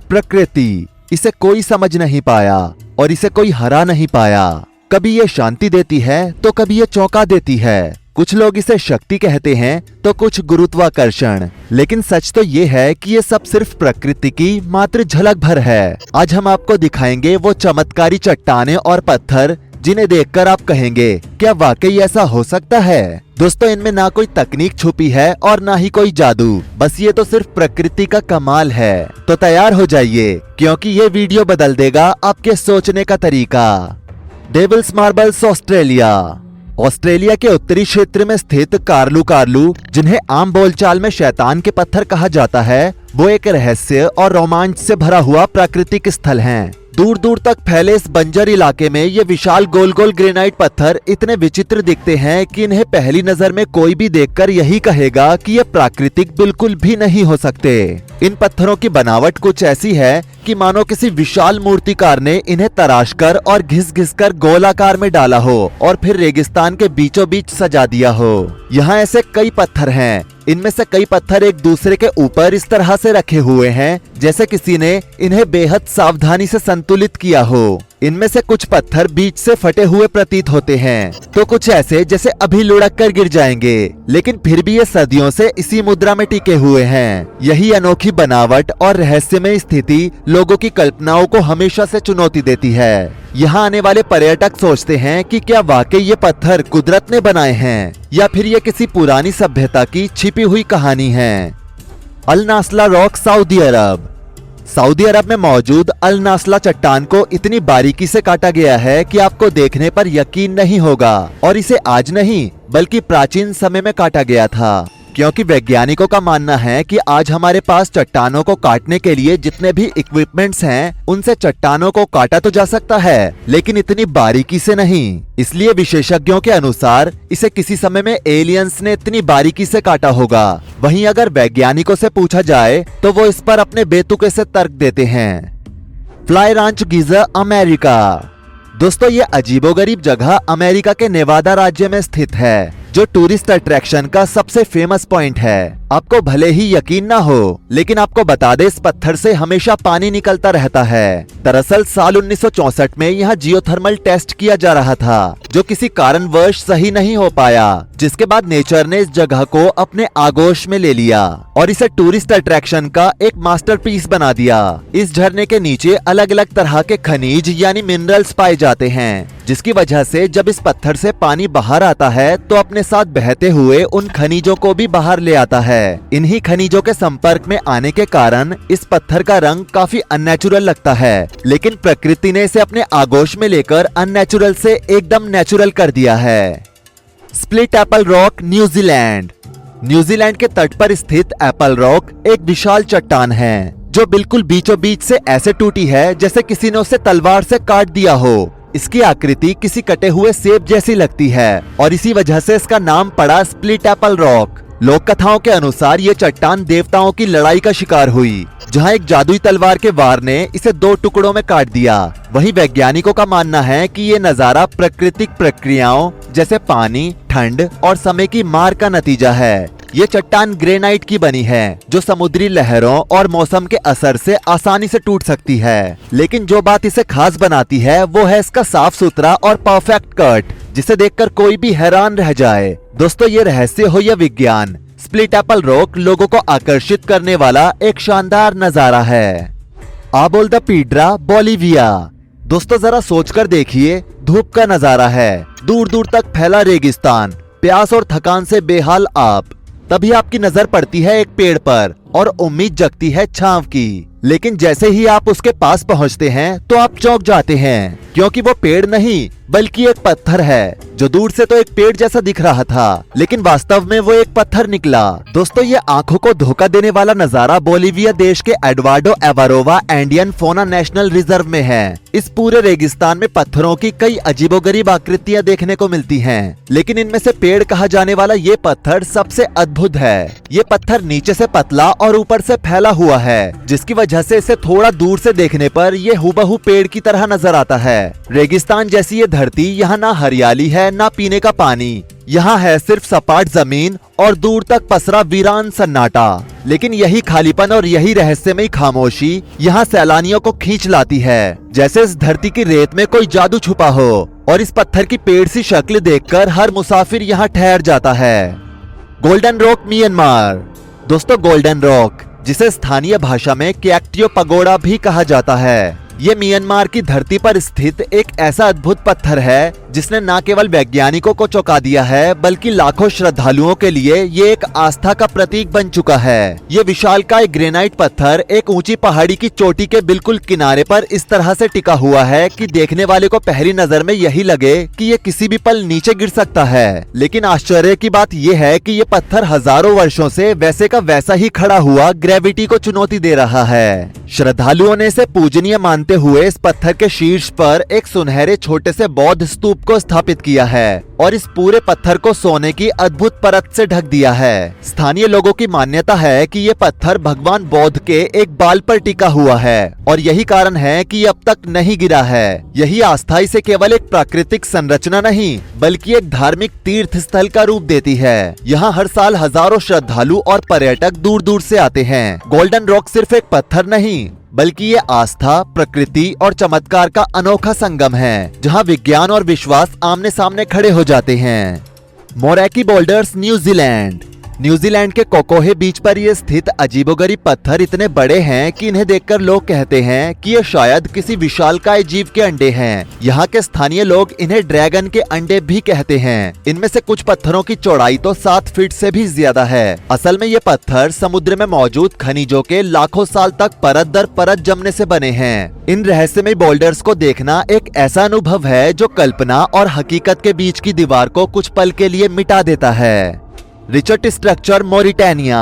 प्रकृति, इसे कोई समझ नहीं पाया और इसे कोई हरा नहीं पाया। कभी ये शांति देती है तो कभी ये चौंका देती है। कुछ लोग इसे शक्ति कहते हैं तो कुछ गुरुत्वाकर्षण, लेकिन सच तो ये है कि ये सब सिर्फ प्रकृति की मात्र झलक भर है। आज हम आपको दिखाएंगे वो चमत्कारी चट्टानें और पत्थर जिन्हें देखकर आप कहेंगे क्या वाकई ऐसा हो सकता है। दोस्तों, इनमें ना कोई तकनीक छुपी है और ना ही कोई जादू, बस ये तो सिर्फ प्रकृति का कमाल है। तो तैयार हो जाइए क्योंकि ये वीडियो बदल देगा आपके सोचने का तरीका। Devils marbles Australia. ऑस्ट्रेलिया के उत्तरी क्षेत्र में स्थित कार्लू, जिन्हें आम बोलचाल में शैतान के पत्थर कहा जाता है, वो एक रहस्य और रोमांच से भरा हुआ प्राकृतिक स्थल है। दूर दूर तक फैले इस बंजर इलाके में ये विशाल गोल गोल ग्रेनाइट पत्थर इतने विचित्र दिखते हैं कि इन्हें पहली नजर में कोई भी देखकर यही कहेगा कि ये प्राकृतिक बिल्कुल भी नहीं हो सकते। इन पत्थरों की बनावट कुछ ऐसी है कि मानो किसी विशाल मूर्तिकार ने इन्हें तराशकर और घिस घिस कर गोलाकार में डाला हो और फिर रेगिस्तान के बीचों बीच सजा दिया हो। यहाँ ऐसे कई पत्थर हैं। इनमें से कई पत्थर एक दूसरे के ऊपर इस तरह से रखे हुए हैं जैसे किसी ने इन्हें बेहद सावधानी से संतुलित किया हो। इनमें से कुछ पत्थर बीच से फटे हुए प्रतीत होते हैं तो कुछ ऐसे जैसे अभी लुढ़क कर गिर जाएंगे, लेकिन फिर भी ये सदियों से इसी मुद्रा में टिके हुए हैं। यही अनोखी बनावट और रहस्यमय स्थिति लोगों की कल्पनाओं को हमेशा से चुनौती देती है। यहाँ आने वाले पर्यटक सोचते हैं कि क्या वाकई ये पत्थर कुदरत ने बनाए हैं या फिर ये किसी पुरानी सभ्यता की छिपी हुई कहानी है। अल नास्ला रॉक, सऊदी अरब। सऊदी अरब में मौजूद अल नास्ला चट्टान को इतनी बारीकी से काटा गया है कि आपको देखने पर यकीन नहीं होगा, और इसे आज नहीं बल्कि प्राचीन समय में काटा गया था, क्योंकि वैज्ञानिकों का मानना है कि आज हमारे पास चट्टानों को काटने के लिए जितने भी इक्विपमेंट्स हैं, उनसे चट्टानों को काटा तो जा सकता है लेकिन इतनी बारीकी से नहीं। इसलिए विशेषज्ञों के अनुसार इसे किसी समय में एलियंस ने इतनी बारीकी से काटा होगा। वहीं अगर वैज्ञानिकों से पूछा जाए तो वो इस पर अपने बेतुके से तर्क देते हैं। Fly Ranch, geyser, America. दोस्तों, ये अजीबोगरीब जगह अमेरिका के नेवादा राज्य में स्थित है, जो टूरिस्ट अट्रैक्शन का सबसे फेमस पॉइंट है। आपको भले ही यकीन ना हो, लेकिन आपको बता दे इस पत्थर से हमेशा पानी निकलता रहता है। दरअसल साल 1964 में यहाँ जियोथर्मल टेस्ट किया जा रहा था, जो किसी कारणवश सही नहीं हो पाया, जिसके बाद नेचर ने इस जगह को अपने आगोश में ले लिया और इसे टूरिस्ट अट्रैक्शन का एक मास्टरपीस बना दिया। इस झरने के नीचे अलग अलग तरह के खनिज यानी मिनरल्स पाए जाते हैं, जिसकी वजह से जब इस पत्थर से पानी बाहर आता है तो अपने साथ बहते हुए उन खनिजों को भी बाहर ले आता है। इन्हीं खनिजों के संपर्क में आने के कारण इस पत्थर का रंग काफी अननेचुरल लगता है, लेकिन प्रकृति ने इसे अपने आगोश में लेकर अननेचुरल से एकदम नेचुरल कर दिया है। Split Apple rock, New Zealand. New Zealand के तट पर स्थित एप्पल रॉक एक विशाल चट्टान है, जो बिल्कुल बीचों बीच से ऐसे टूटी है जैसे किसी ने उसे तलवार से काट दिया हो। इसकी आकृति किसी कटे हुए सेब जैसी लगती है और इसी वजह से इसका नाम पड़ा स्प्लिट एप्पल रॉक। लोक कथाओं के अनुसार ये चट्टान देवताओं की लड़ाई का शिकार हुई, जहां एक जादुई तलवार के वार ने इसे 2 टुकड़ों में काट दिया। वहीं वैज्ञानिकों का मानना है कि ये नजारा प्राकृतिक प्रक्रियाओं जैसे पानी, ठंड और समय की मार का नतीजा है। ये चट्टान ग्रेनाइट की बनी है, जो समुद्री लहरों और मौसम के असर से आसानी से टूट सकती है, लेकिन जो बात इसे खास बनाती है वो है इसका साफ सुथरा और परफेक्ट कट, जिसे देखकर कोई भी हैरान रह जाए। दोस्तों, ये रहस्य हो या विज्ञान, स्प्लिट एप्पल रॉक लोगों को आकर्षित करने वाला एक शानदार नजारा है। आबोल द पीड्रा, बोलिविया। दोस्तों, जरा सोचकर देखिए, धूप का नजारा है, दूर दूर तक फैला रेगिस्तान, प्यास और थकान से बेहाल आप। तभी आपकी नजर पड़ती है एक पेड़ पर और उम्मीद जगती है छांव की, लेकिन जैसे ही आप उसके पास पहुंचते हैं तो आप चौंक जाते हैं, क्योंकि वो पेड़ नहीं बल्कि एक पत्थर है, जो दूर से तो एक पेड़ जैसा दिख रहा था, लेकिन वास्तव में वो एक पत्थर निकला। दोस्तों, ये आंखों को धोखा देने वाला नजारा बोलिविया देश के एडवार्डो एवारोवा एंडियन फोना नेशनल रिजर्व में है। इस पूरे रेगिस्तान में पत्थरों की कई अजीबोगरीब आकृतियां देखने को मिलती हैं, लेकिन इनमें से पेड़ कहा जाने वाला ये पत्थर सबसे अद्भुत है। ये पत्थर नीचे से पतला और ऊपर से फैला हुआ है, जिसकी वजह से इसे थोड़ा दूर से देखने पर ये हूबहू पेड़ की तरह नजर आता है। रेगिस्तान जैसी ये धरती, यहाँ ना हरियाली है ना पीने का पानी, यहाँ है सिर्फ सपाट जमीन और दूर तक पसरा वीरान सन्नाटा। लेकिन यही खालीपन और यही रहस्यमयी खामोशी यहाँ सैलानियों को खींच लाती है, जैसे इस धरती की रेत में कोई जादू छुपा हो और इस पत्थर की पेड़ सी शक्ल देखकर हर मुसाफिर यहाँ ठहर जाता है। Golden rock Myanmar. दोस्तों, गोल्डन रॉक, जिसे स्थानीय भाषा में क्याक्टियो पगोड़ा भी कहा जाता है, ये म्यांमार की धरती पर स्थित एक ऐसा अद्भुत पत्थर है जिसने न केवल वैज्ञानिकों को चौंका दिया है, बल्कि लाखों श्रद्धालुओं के लिए ये एक आस्था का प्रतीक बन चुका है। ये विशालकाय ग्रेनाइट पत्थर एक ऊंची पहाड़ी की चोटी के बिल्कुल किनारे पर इस तरह से टिका हुआ है कि देखने वाले को पहली नजर में यही लगे कि ये किसी भी पल नीचे गिर सकता है। लेकिन आश्चर्य की बात ये है कि ये पत्थर हजारों वर्षों से वैसे का वैसा ही खड़ा हुआ ग्रेविटी को चुनौती दे रहा है। श्रद्धालुओं ने इसे पूजनीय मानते हुए इस पत्थर के शीर्ष पर एक सुनहरे छोटे से बौद्ध स्तूप को स्थापित किया है और इस पूरे पत्थर को सोने की अद्भुत परत से ढक दिया है। स्थानीय लोगों की मान्यता है कि ये पत्थर भगवान बौद्ध के एक बाल पर टिका हुआ है और यही कारण है कि ये अब तक नहीं गिरा है। यही आस्था इसे केवल एक प्राकृतिक संरचना नहीं, बल्कि एक धार्मिक तीर्थ स्थल का रूप देती है। यहाँ हर साल हजारों श्रद्धालु और पर्यटक दूर दूर से आते हैं। गोल्डन रॉक सिर्फ एक पत्थर नहीं, बल्कि ये आस्था, प्रकृति और चमत्कार का अनोखा संगम है, जहां विज्ञान और विश्वास आमने सामने खड़े हो जाते हैं। मोरैकी बोल्डर्स, न्यूजीलैंड। न्यूजीलैंड के कोकोहे बीच पर ये स्थित अजीबोगरीब पत्थर इतने बड़े हैं कि इन्हें देखकर लोग कहते हैं कि ये शायद किसी विशालकाय जीव के अंडे हैं। यहाँ के स्थानीय लोग इन्हें ड्रैगन के अंडे भी कहते हैं। इनमें से कुछ पत्थरों की चौड़ाई तो 7 फीट से भी ज्यादा है। असल में ये पत्थर समुद्र में मौजूद खनिजों के लाखों साल तक परत दर परत जमने से बने हैं। इन रहस्यमय बोल्डर्स को देखना एक ऐसा अनुभव है जो कल्पना और हकीकत के बीच की दीवार को कुछ पल के लिए मिटा देता है। Richard structure, Mauritania.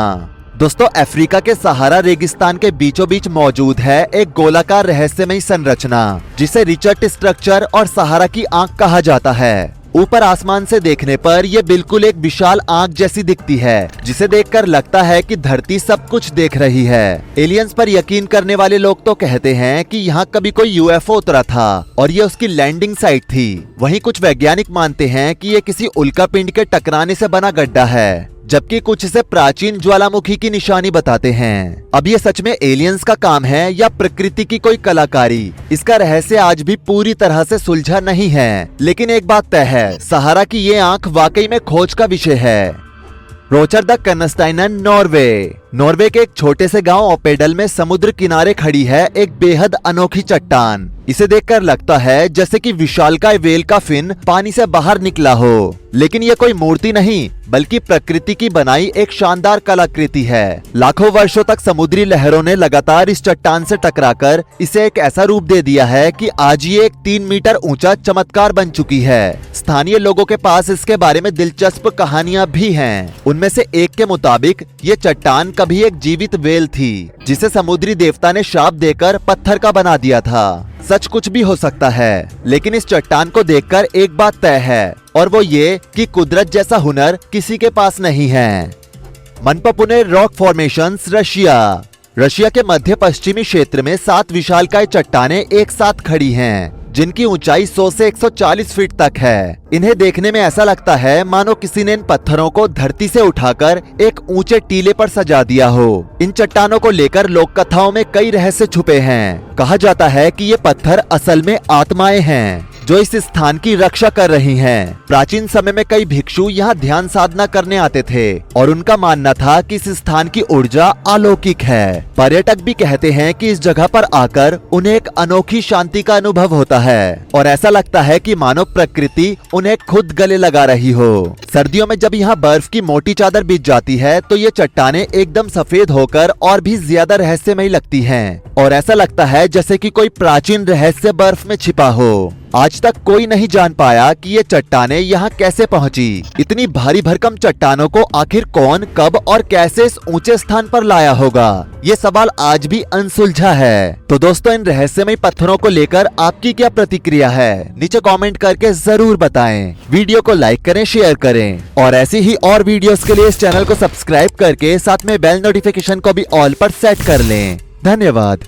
दोस्तों, अफ्रीका के सहारा रेगिस्तान के बीचों बीच मौजूद है एक गोलाकार रहस्यमयी संरचना, जिसे रिचर्ड स्ट्रक्चर और सहारा की आंख कहा जाता है। ऊपर आसमान से देखने पर यह बिल्कुल एक विशाल आंख जैसी दिखती है, जिसे देखकर लगता है कि धरती सब कुछ देख रही है। एलियंस पर यकीन करने वाले लोग तो कहते हैं कि यहाँ कभी कोई यूएफओ उतरा था और ये उसकी लैंडिंग साइट थी। वहीं कुछ वैज्ञानिक मानते हैं कि ये किसी उल्कापिंड के टकराने से बना गड्ढा है, जबकि कुछ इसे प्राचीन ज्वालामुखी की निशानी बताते हैं। अब ये सच में एलियंस का काम है या प्रकृति की कोई कलाकारी, इसका रहस्य आज भी पूरी तरह से सुलझा नहीं है। लेकिन एक बात तय है, सहारा की ये आंख वाकई में खोज का विषय है। रोचर द कन्स्टाइनन, नॉर्वे। नॉर्वे के एक छोटे से गांव ओपेडल में समुद्र किनारे खड़ी है एक बेहद अनोखी चट्टान। इसे देखकर लगता है जैसे कि विशालकाय व्हेल का फिन पानी से बाहर निकला हो। लेकिन ये कोई मूर्ति नहीं, बल्कि प्रकृति की बनाई एक शानदार कलाकृति है। लाखों वर्षों तक समुद्री लहरों ने लगातार इस चट्टान से टकराकर इसे एक ऐसा रूप दे दिया है कि आज ये एक 3 मीटर ऊंचा चमत्कार बन चुकी है। स्थानीय लोगों के पास इसके बारे में दिलचस्प कहानियां भी हैं। उनमें से एक के मुताबिक ये चट्टान कभी एक जीवित व्हेल थी, जिसे समुद्री देवता ने श्राप देकर पत्थर का बना दिया था। सच कुछ भी हो सकता है, लेकिन इस चट्टान को देखकर एक बात तय है, और वो ये कि कुदरत जैसा हुनर किसी के पास नहीं है। मनपपुने रॉक फॉर्मेशंस, रशिया। रशिया के मध्य पश्चिमी क्षेत्र में 7 विशालकाय चट्टानें एक साथ खड़ी हैं, जिनकी ऊंचाई 100 से 140 फीट तक है। इन्हें देखने में ऐसा लगता है मानो किसी ने इन पत्थरों को धरती से उठाकर एक ऊंचे टीले पर सजा दिया हो। इन चट्टानों को लेकर लोक कथाओं में कई रहस्य छुपे हैं। कहा जाता है कि ये पत्थर असल में आत्माएं हैं जो इस स्थान की रक्षा कर रही हैं। प्राचीन समय में कई भिक्षु यहाँ ध्यान साधना करने आते थे और उनका मानना था कि इस स्थान की ऊर्जा अलौकिक है। पर्यटक भी कहते हैं कि इस जगह पर आकर उन्हें एक अनोखी शांति का अनुभव होता है और ऐसा लगता है कि मानो प्रकृति उन्हें खुद गले लगा रही हो। सर्दियों में जब यहाँ बर्फ की मोटी चादर बिछ जाती है तो ये चट्टानें एकदम सफेद होकर और भी ज्यादा रहस्यमयी लगती हैं और ऐसा लगता है जैसे कि कोई प्राचीन रहस्य बर्फ में छिपा हो। आज तक कोई नहीं जान पाया कि ये चट्टानें यहाँ कैसे पहुँची। इतनी भारी भरकम चट्टानों को आखिर कौन, कब और कैसे इस ऊंचे स्थान पर लाया होगा, ये सवाल आज भी अनसुलझा है। तो दोस्तों, इन रहस्यमय पत्थरों को लेकर आपकी क्या प्रतिक्रिया है, नीचे कमेंट करके जरूर बताएं। वीडियो को लाइक करें, शेयर करें और ऐसी ही और वीडियोस के लिए इस चैनल को सब्सक्राइब करके साथ में बेल नोटिफिकेशन को भी ऑल पर सेट कर लें। धन्यवाद।